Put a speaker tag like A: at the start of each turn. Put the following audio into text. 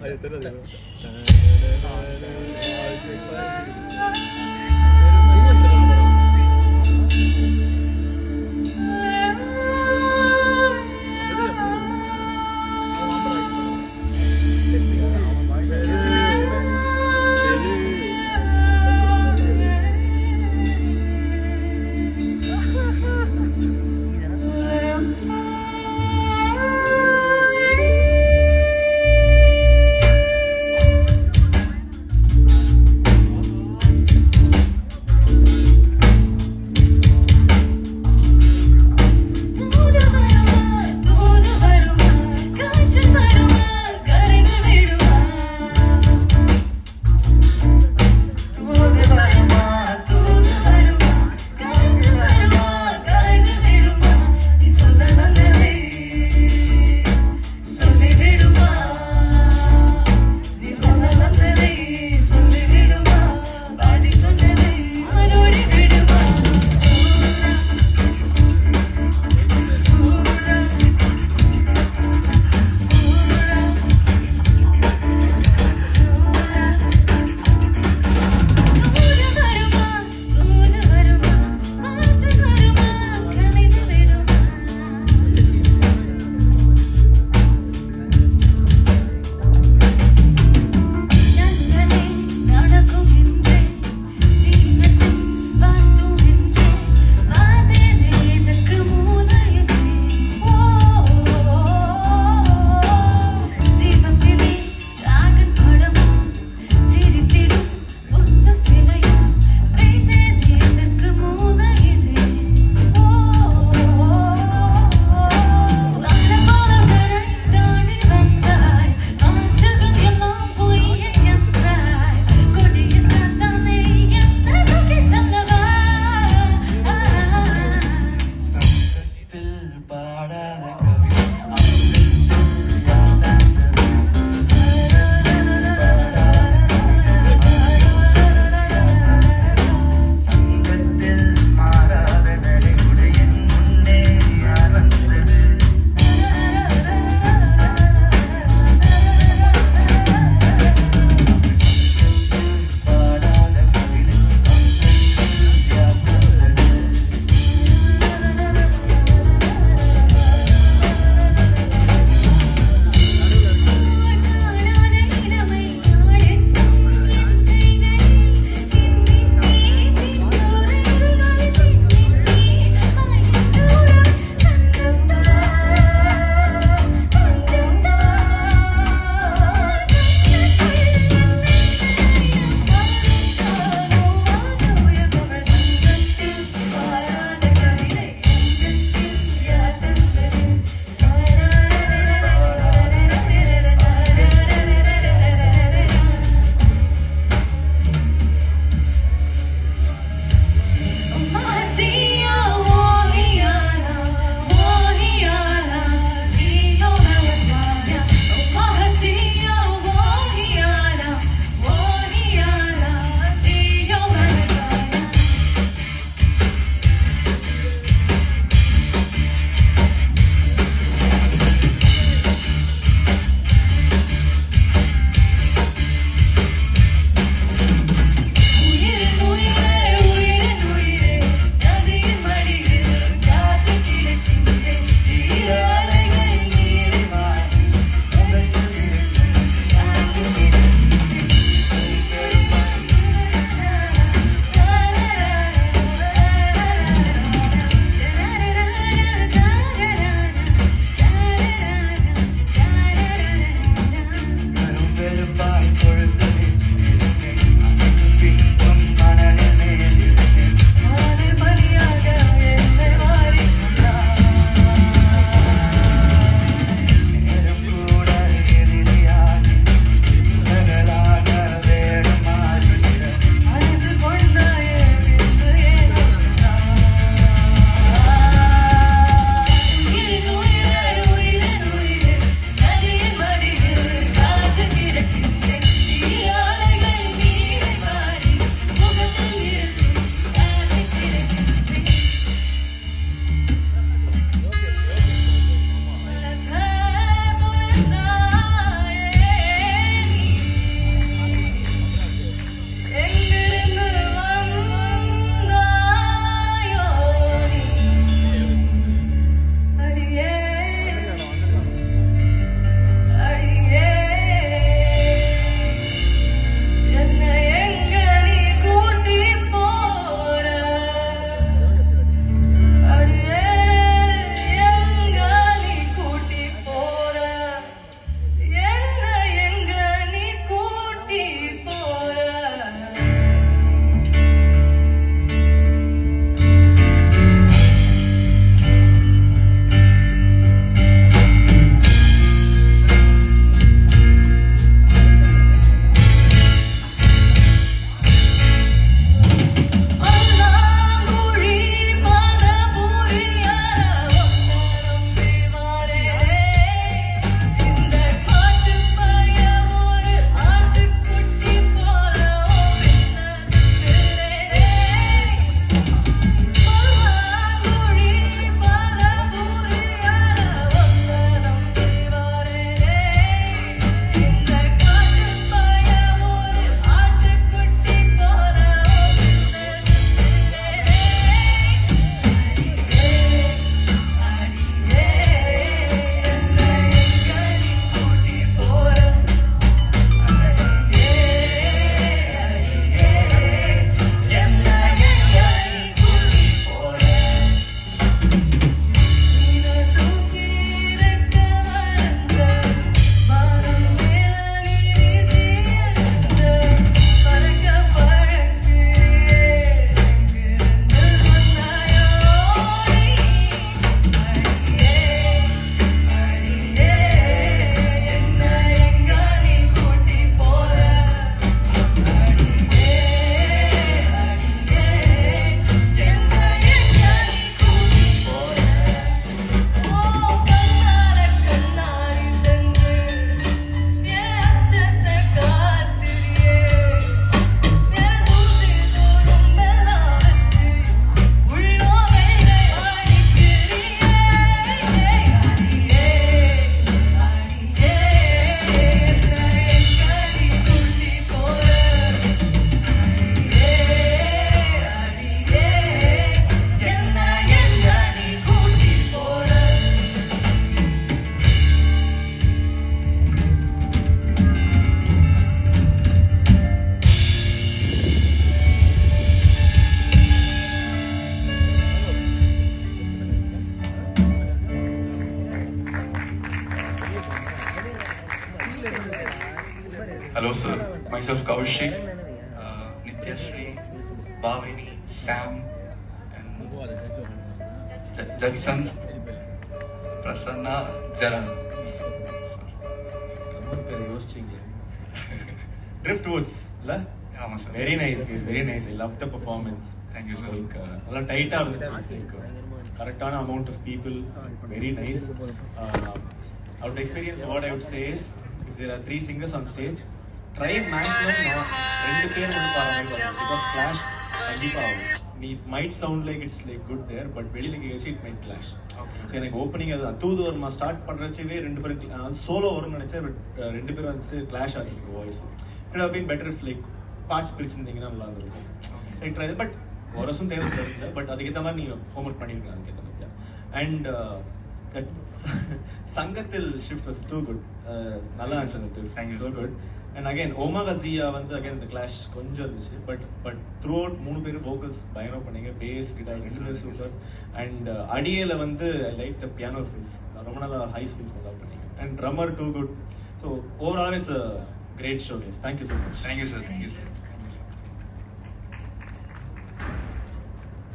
A: அது தெரியாது. Hello sir, myself Kaushik, Nityashri, Bhavini, Sam, and Judson, Prasanna, Jaran.
B: Driftwoods, la?
A: Yeah, sir.
B: Very nice, guys. Very nice. I love the performance.
A: Thank you, sir.
B: Like, நல்லா டைட்டா இருந்துச்சு. Like, correctaன amount of people. Very nice. Out of experience, what I would say is, if there are 3 singers on stage, try maximum ரெண்டு பேர் வந்து பாடுற மாதிரி வரும். Because clash கண்டிப்பா ஆகும். It might sound like it's like good there, but வெளியில catchy it might clash. So எனக்கு ஓப்பனிங் அது தூது வருமா ஸ்டார்ட் பண்ணுறச்சவே 2 பேரும் சோலோ வரும்னு நினைச்சேன். பட் 2 பேரும் வந்து கிளாஷ் ஆச்சு voice. It have been better if like parts பிரிச்சிருந்தீங்கன்னா நல்லா இருந்திருக்கும். லைக் ட்ரை பட் கோரஸும் தேவை இல்லை. பட் அதுக்கேற்ற மாதிரி நீங்கள் ஹோம்ஒர்க் பண்ணிருக்கலாம் அதுக்கேற்ற மாதிரி. அண்ட் தட் சங்கத்தில் ஷிஃப்ட் வாஸ் டூ குட். நல்லா இருந்துச்சு அந்த trip. So good. And again ஓமாகா ஜியா வந்து அகைன் இந்த கிளாஷ் கொஞ்சம் இருந்துச்சு. பட் த்ரூ அவுட் 3 பேரும் வோக்கல்ஸ் பயங்கரம் பண்ணீங்க. பேஸ் கிட்டார் 2 பேரும் சூப்பர். அண்ட் அடியேல வந்து I like the piano fills. ரொம்ப நல்லா ஹை ஸ்பில்ஸ் நல்லா பண்ணீங்க. And drummer too good. So overall it's a great show, guys. Thank you so much.
A: Thank you, sir. Thank you, sir.